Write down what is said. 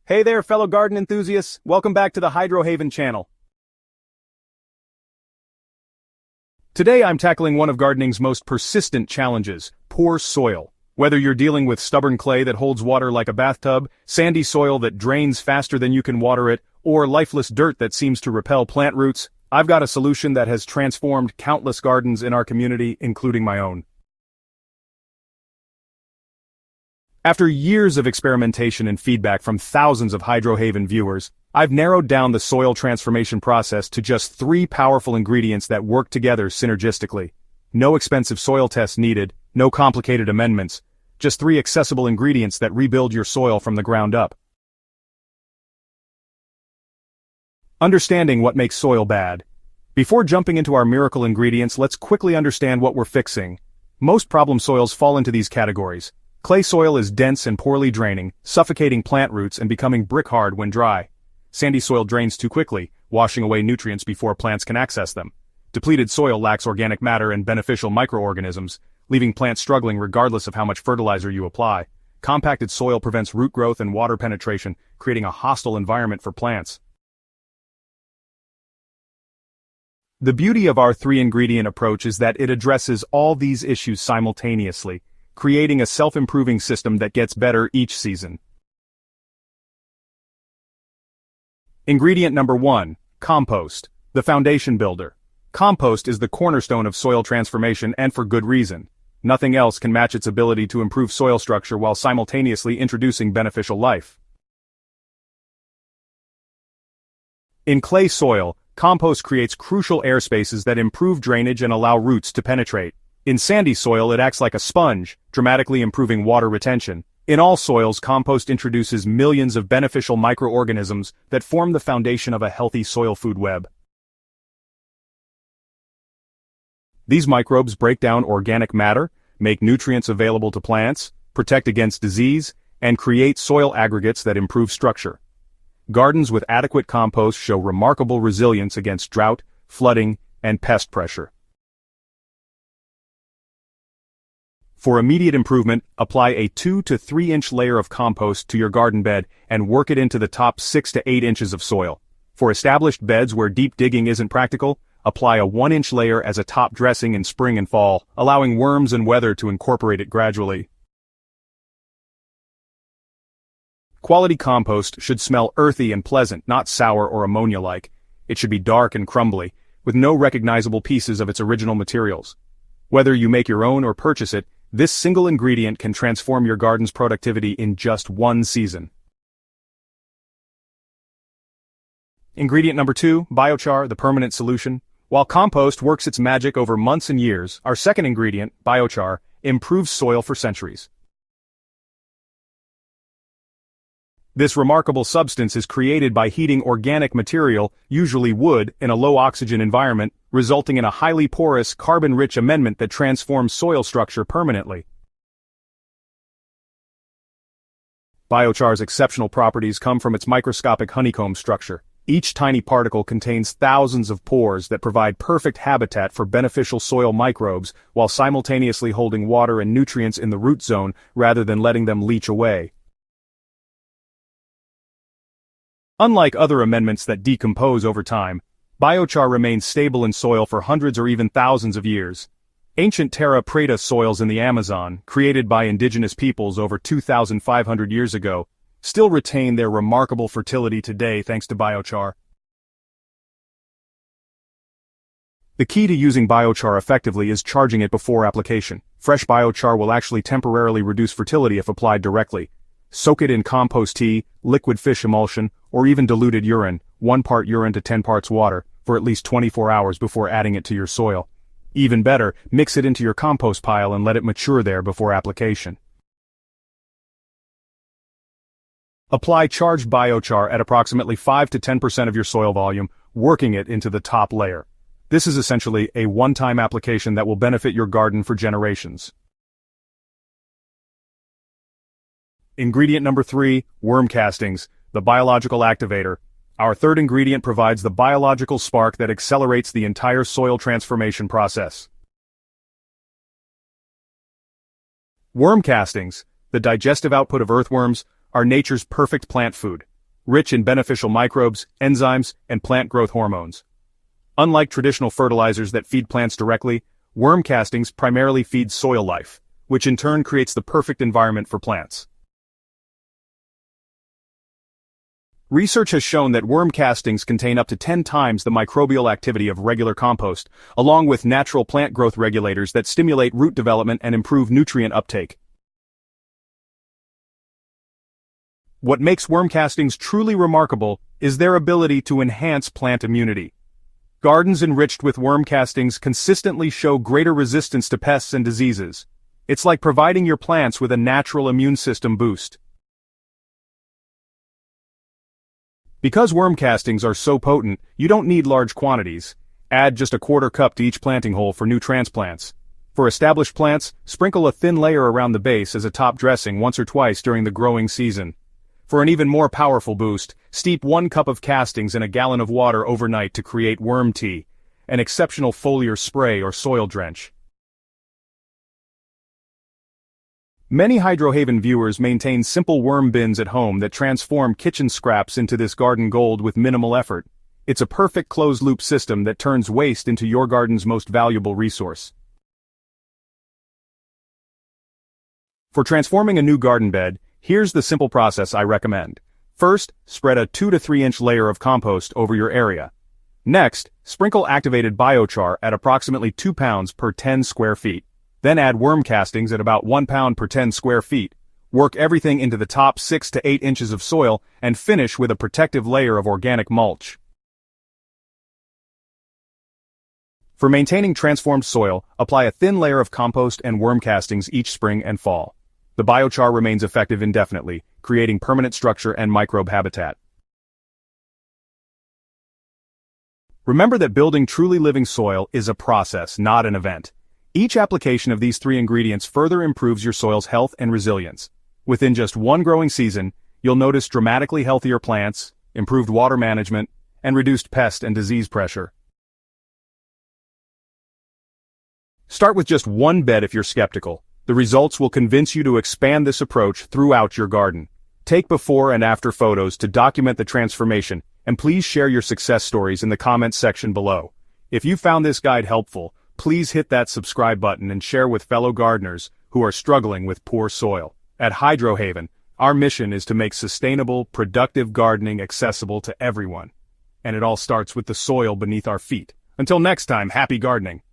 Hey there, fellow garden enthusiasts. Welcome back to the Hydrohaven channel. Today I'm tackling one of gardening's most persistent challenges, poor soil. Whether you're dealing with stubborn clay that holds water like a bathtub, sandy soil that drains faster than you can water it, or lifeless dirt that seems to repel plant roots, I've got a solution that has transformed countless gardens in our community, including my own. After years of experimentation and feedback from thousands of Hydrohaven viewers, I've narrowed down the soil transformation process to just 3 powerful ingredients that work together synergistically. No expensive soil tests needed, no complicated amendments, just 3 accessible ingredients that rebuild your soil from the ground up. Understanding what makes soil bad. Before jumping into our miracle ingredients, let's quickly understand what we're fixing. Most problem soils fall into these categories. Clay soil is dense and poorly draining, suffocating plant roots and becoming brick-hard when dry. Sandy soil drains too quickly, washing away nutrients before plants can access them. Depleted soil lacks organic matter and beneficial microorganisms, leaving plants struggling regardless of how much fertilizer you apply. Compacted soil prevents root growth and water penetration, creating a hostile environment for plants. The beauty of our 3-ingredient approach is that it addresses all these issues simultaneously, creating a self-improving system that gets better each season. Ingredient number 1, compost, the foundation builder. Compost is the cornerstone of soil transformation, and for good reason. Nothing else can match its ability to improve soil structure while simultaneously introducing beneficial life. In clay soil, compost creates crucial air spaces that improve drainage and allow roots to penetrate. In sandy soil, it acts like a sponge, dramatically improving water retention. In all soils, compost introduces millions of beneficial microorganisms that form the foundation of a healthy soil food web. These microbes break down organic matter, make nutrients available to plants, protect against disease, and create soil aggregates that improve structure. Gardens with adequate compost show remarkable resilience against drought, flooding, and pest pressure. For immediate improvement, apply a 2 to 3 inch layer of compost to your garden bed and work it into the top 6 to 8 inches of soil. For established beds where deep digging isn't practical, apply a 1-inch layer as a top dressing in spring and fall, allowing worms and weather to incorporate it gradually. Quality compost should smell earthy and pleasant, not sour or ammonia-like. It should be dark and crumbly, with no recognizable pieces of its original materials. Whether you make your own or purchase it, this single ingredient can transform your garden's productivity in just 1 season. Ingredient number 2, biochar, the permanent solution. While compost works its magic over months and years, our second ingredient, biochar, improves soil for centuries. This remarkable substance is created by heating organic material, usually wood, in a low-oxygen environment, resulting in a highly porous, carbon-rich amendment that transforms soil structure permanently. Biochar's exceptional properties come from its microscopic honeycomb structure. Each tiny particle contains thousands of pores that provide perfect habitat for beneficial soil microbes while simultaneously holding water and nutrients in the root zone rather than letting them leach away. Unlike other amendments that decompose over time, biochar remains stable in soil for hundreds or even thousands of years. Ancient terra preta soils in the Amazon, created by indigenous peoples over 2,500 years ago, still retain their remarkable fertility today thanks to biochar. The key to using biochar effectively is charging it before application. Fresh biochar will actually temporarily reduce fertility if applied directly. Soak it in compost tea, liquid fish emulsion, or even diluted urine, 1 part urine to 10 parts water, for at least 24 hours before adding it to your soil. Even better, mix it into your compost pile and let it mature there before application. Apply charged biochar at approximately 5 to 10% of your soil volume, working it into the top layer. This is essentially a one-time application that will benefit your garden for generations. Ingredient number 3, worm castings, the biological activator. Our third ingredient provides the biological spark that accelerates the entire soil transformation process. Worm castings, the digestive output of earthworms, are nature's perfect plant food. rich in beneficial microbes, enzymes, and plant growth hormones. Unlike traditional fertilizers that feed plants directly, worm castings primarily feed soil life, which in turn creates the perfect environment for plants. Research has shown that worm castings contain up to 10 times the microbial activity of regular compost, along with natural plant growth regulators that stimulate root development and improve nutrient uptake. What makes worm castings truly remarkable is their ability to enhance plant immunity. Gardens enriched with worm castings consistently show greater resistance to pests and diseases. It's like providing your plants with a natural immune system boost. Because worm castings are so potent, you don't need large quantities. Add just a quarter cup to each planting hole for new transplants. For established plants, sprinkle a thin layer around the base as a top dressing once or twice during the growing season. For an even more powerful boost, steep 1 cup of castings in a gallon of water overnight to create worm tea, an exceptional foliar spray or soil drench. Many Hydrohaven viewers maintain simple worm bins at home that transform kitchen scraps into this garden gold with minimal effort. It's a perfect closed-loop system that turns waste into your garden's most valuable resource. For transforming a new garden bed, here's the simple process I recommend. First, spread a 2 to 3 inch layer of compost over your area. Next, sprinkle activated biochar at approximately 2 pounds per 10 square feet. Then add worm castings at about 1 pound per 10 square feet. Work everything into the top 6 to 8 inches of soil and finish with a protective layer of organic mulch. For maintaining transformed soil, apply a thin layer of compost and worm castings each spring and fall. The biochar remains effective indefinitely, creating permanent structure and microbe habitat. Remember that building truly living soil is a process, not an event. Each application of these 3 ingredients further improves your soil's health and resilience. Within just 1 growing season, you'll notice dramatically healthier plants, improved water management, and reduced pest and disease pressure. Start with just 1 bed if you're skeptical. The results will convince you to expand this approach throughout your garden. Take before and after photos to document the transformation, and please share your success stories in the comments section below. If you found this guide helpful, please hit that subscribe button and share with fellow gardeners who are struggling with poor soil. At Hydrohaven, our mission is to make sustainable, productive gardening accessible to everyone. And it all starts with the soil beneath our feet. Until next time, happy gardening!